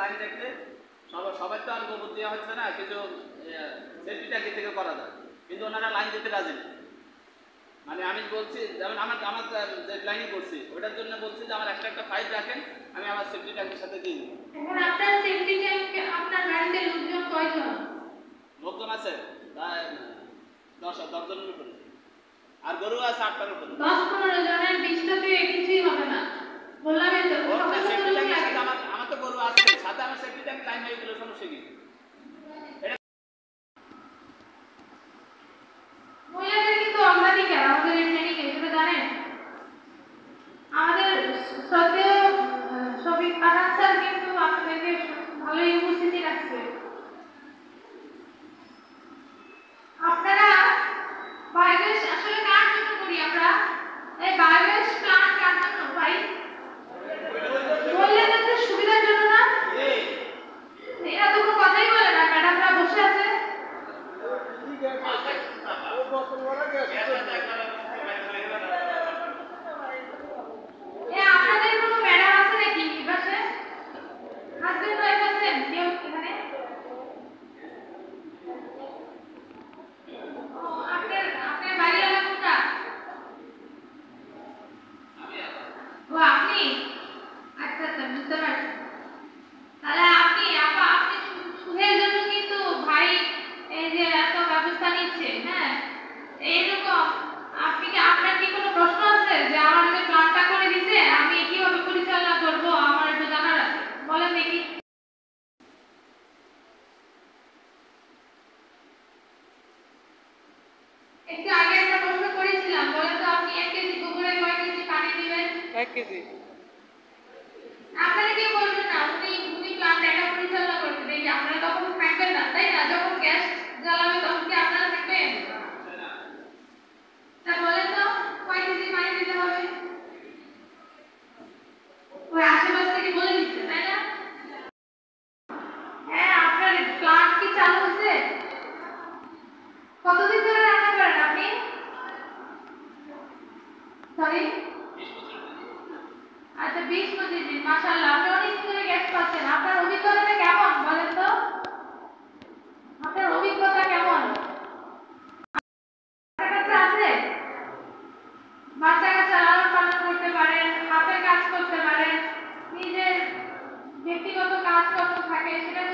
Line দেখলে সবাই তো আর গোবর দেওয়া হচ্ছে না, কিছু সেফটি ট্যাঙ্কি থেকে করা যায়, কিন্তু ওনারা লাইন দিতে রাজি না। মানে আমি বলছি যেমন আমার যে লাইনই করছি ওটার জন্য বলছি যে আমার একটা পাইপ রাখেন, আমি আমার সেফটি ট্যাঙ্কের সাথে দিয়ে দিই। এখন আপনার সেফটি ট্যাঙ্ক আপনার বাড়িতে লোকজন কয়জন? লোকজন আছে প্রায় 10 জনের উপরে, আর গরু আছে 8টার উপরে। 10-15 জনের 20টাতে কিছুই হবে না, বললাম তো। আমার তো গরু আছে, সাথে আমার সেফটি ট্যাঙ্ক লাইন হয়ে গেল, সমস্যা কি? মহিলাদের কিন্তু অগ্রাধিকার আমাদের এই ট্রেনিং এ, সেটা জানেন? আমাদের শ্রদ্ধেয় শফিক পাঠান স্যার কিন্তু আপনাদেরকে ভালোই উপস্থিতি রাখছে। আপনারা বায়োগ্যাস আসলে কার জন্য করি আমরা? এই বায়োগ্যাস প্ল্যান্ট কার জন্য ভাই? মহিলাদের সুবিধার জন্য না? এরা তো কোনো কথাই বলে না, ম্যাডামরা বসে আছে। আপনাদের কোনো ম্যাডাম আছে নাকি পাশে? হাজবেন্ড ওয়াইফ আছেন কেউ এখানে? আপনার বাড়ি লাগা কোনটা? ও আপনি? আচ্ছা আচ্ছা, বুঝতে পারছি। তাহলে আপনি সুখের জন্য কিন্তু ভাই এই যে এত ব্যবস্থা নিচ্ছে, হ্যাঁ এইরকম। আপনার কি কোনো প্রশ্ন আছে যে আমার যে প্ল্যানটা করে দিছে আমি কিভাবে পরিচালনা করবো, আমার একটু জানার আছে, বলেন দেখি। একটু আগে একটা প্রশ্ন করেছিলাম, বলেন তো আপনি 1 কেজি গোবরে কয় কেজি পানি দিবেন? 1 কেজি। আপনারা কি বলবেন না উনি প্ল্যান্ট এটা পরিচালনা করতে দেখি আপনারা তখন থাকবেন না, তাই না? যখন গ্যাস জ্বালাবে তখন কি আপনারা থাকবেন? তা বলেন তো কয় কেজি পানি দিতে হবে? ওই আশেপাশ থেকে বলে দিচ্ছে, তাই না? হ্যাঁ, আপনার প্ল্যান্ট কি চালু হচ্ছে? কতদিন ধরে রান্না করেন আপনি? সরি, আচ্ছা 20-25 দিন। মাশাআল্লাহ, আপনি অনেক ধরে গ্যাস পাচ্ছেন। আপনার অভিজ্ঞতাটা কেমন বলেন তো? আপনার অভিজ্ঞতা কেমন? বাচ্চা আছে, বাচ্চা কাচ্চা লালন পালন করতে পারেন, হাতের কাজ করতে পারেন, নিজের ব্যক্তিগত কাজ কত থাকে সেটা